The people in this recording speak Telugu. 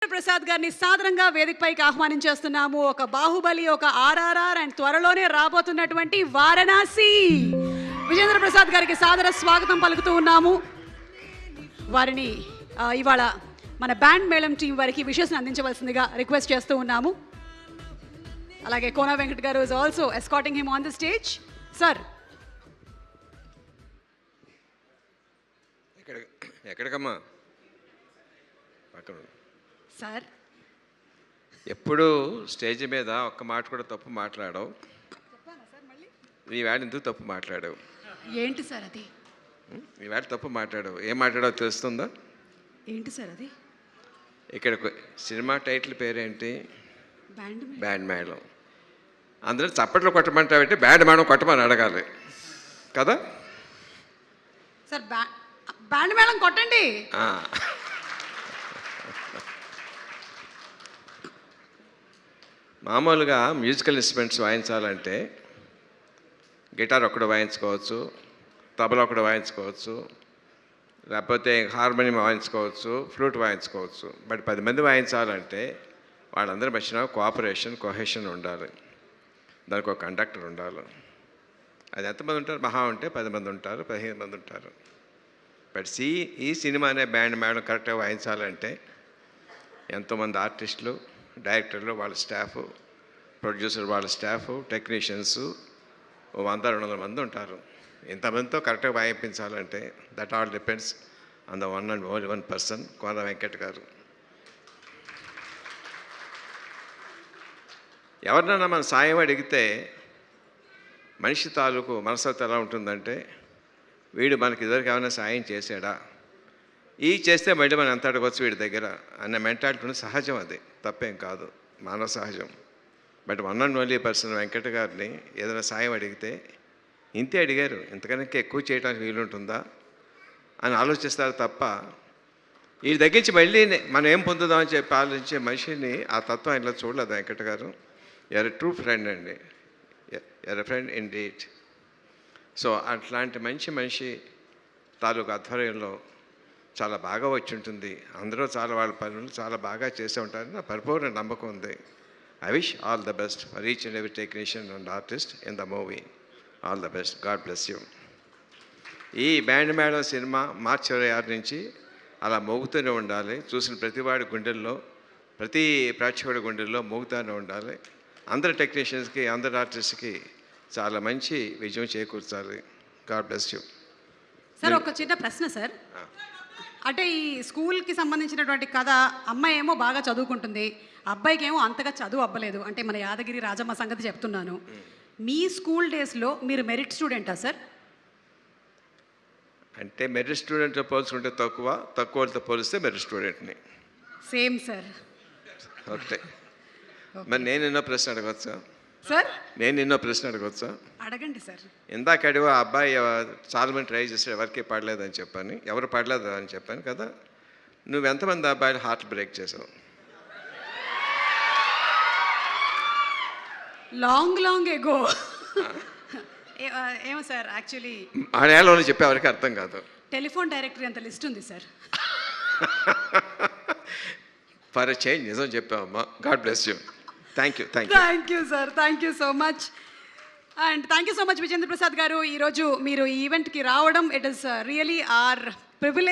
ప్రసాద్ గారిని సాదరంగా వేదికపైకి ఆహ్వానించేస్తున్నాము. ఒక బాహుబలి, ఒక ఆర్ఆర్ఆర్ అండ్ త్వరలోనే రాబోతున్నటువంటి వారణాసి. విజేంద్ర ప్రసాద్ గారికి సాదర స్వాగతం పలుకుతూ ఉన్నాము. వారిని ఇవాళ మన బ్యాండ్ మేళం టీం వారికి విషెస్ని అందించవలసిందిగా రిక్వెస్ట్ చేస్తూ ఉన్నాము. అలాగే కోన వెంకట్ గారు is also escorting him on the stage. Sir, ఎక్కడికమ్మా పక్కన సార్, ఎప్పుడు స్టేజ్ మీద ఒక్క మాట కూడా తప్పు మాట్లాడవు. ఈవేళ ఎందుకు తప్పు మాట్లాడావు? ఏంటి సార్ అది? ఈవేళ తప్పు మాట్లాడావు. ఏం మాట్లాడావు తెలుస్తుందా? ఏంటి సార్ అది? ఇక్కడ సినిమా టైటిల్ పేరేంటి? బ్యాండ్ మేళం. అందరూ చప్పట్లు కొట్టమంటావంటే బ్యాండ్ మేళం కొట్టమని అడగాలి కదా సార్. బ్యాండ్ మేళం కొట్టండి. మామూలుగా మ్యూజికల్ ఇన్స్ట్రుమెంట్స్ వాయించాలంటే గిటార్ ఒకటి వాయించుకోవచ్చు, తబలా ఒకటి వాయించుకోవచ్చు, లేకపోతే హార్మోనియం వాయించుకోవచ్చు, ఫ్లూట్ వాయించుకోవచ్చు. బట్ 10 మంది వాయించాలంటే వాళ్ళందరి మధ్యన కోఆపరేషన్, కొహెషన్ ఉండాలి. దానికి ఒక కండక్టర్ ఉండాలి. అది ఎంతమంది ఉంటారు? మహా ఉంటే 10 మంది ఉంటారు, 15 మంది ఉంటారు. బట్ ఈ సినిమానే బ్యాండ్ మేళం కరెక్ట్గా వాయించాలంటే ఎంతోమంది ఆర్టిస్టులు, డైరెక్టర్లు, వాళ్ళ స్టాఫ్, ప్రొడ్యూసర్ వాళ్ళ స్టాఫ్, టెక్నీషియన్స్ 100-200 మంది ఉంటారు. ఇంతమందితో కరెక్ట్గా వాయించాలంటే that all depends on the one and only one person, Kona Venkat గారు. ఎవరినైనా మన సాయం అడిగితే మనిషి తాలూకు మనస్తత్వం ఎలా ఉంటుందంటే, వీడు మనకి ఇద్దరికి ఏమైనా సాయం చేశాడా, ఈ చేస్తే మళ్ళీ మనం ఎంత అడగవచ్చు వీడి దగ్గర అన్న మెంటాలిటీ సహజం. అది తప్పేం కాదు, మానవ సహజం. But one and only person Venkata గారిని ఏదైనా సాయం అడిగితే ఇంతే అడిగారు, ఇంతకన్నా ఎక్కువ చేయడానికి వీలుంటుందా అని ఆలోచిస్తారు తప్ప వీడి దగ్గర నుంచి మళ్ళీ మనం ఏం పొందుదామని చెప్పి ఆలోచించే మనిషిని ఆ తత్వం ఇలా చూడలేదు వెంకట గారు. ఎర్ ట్రూ ఫ్రెండ్ అండి, ఎర్ ఫ్రెండ్ ఇన్ డీట్. సో అట్లాంటి మంచి మనిషి తాలూకు ఆధ్వర్యంలో చాలా బాగా వచ్చి ఉంటుంది. అందరూ చాలా వాళ్ళ పనులు చాలా బాగా చేస్తూ ఉంటారని నా పరిపూర్ణ నమ్మకం ఉంది. I wish all the best for each and every technician and artist in the movie. All the best. God bless you. ఈ బ్యాండ్ మేళం సినిమా మార్చి 26 నుంచి అలా మోగుతూనే ఉండాలి. చూసిన ప్రతివాడి గుండెల్లో, ప్రతి ప్రేక్షకుడి గుండెల్లో మోగుతూనే ఉండాలి. అందరి టెక్నీషియన్స్కి, అందరి ఆర్టిస్ట్కి చాలా మంచి విజయం చేకూర్చాలి. God bless you. సార్, ఒక చిన్న ప్రశ్న సార్. అంటే ఈ స్కూల్కి సంబంధించినటువంటి కథ, అమ్మాయి ఏమో బాగా చదువుకుంటుంది, అబ్బాయికి ఏమో అంతగా చదువు అవ్వలేదు. అంటే మన యాదగిరి రాజమ్మ సంగతి చెప్తున్నాను. మీ స్కూల్ డేస్లో మీరు మెరిట్ స్టూడెంటా సార్? అంటే మెరిట్ స్టూడెంట్తో పోల్చుకుంటే తక్కువతో పోలిస్తే మెరిట్ స్టూడెంట్ని. Same sir. ఓకే. మరి నేను ఎన్నో ప్రశ్న అడగవచ్చా సార్? అడగండి సార్. ఇందాక అడిగి ఆ అబ్బాయి చాలా మంది ట్రై చేశాడు, ఎవరికి పడలేదని చెప్పని, ఎవరు పడలేదు అని చెప్పాను కదా. నువ్వు ఎంతమంది అబ్బాయిలు హార్ట్ బ్రేక్ చేసావు? Long ago. ఏమో సార్, యాక్చువల్లీ ఆ నేలలో చెప్పే ఎవరికి అర్థం కాదు. టెలిఫోన్ డైరెక్టరీ అంత లిస్ట్ ఉంది సార్. ఫర్ చేంజ్ నిజం చెప్పావమ్మా. God bless you. Thank you sir. Thank you so much. And thank you so much Vijendra Prasad గారు. ఈరోజు మీరు ఈ ఈవెంట్కి రావడం, it is really our privilege.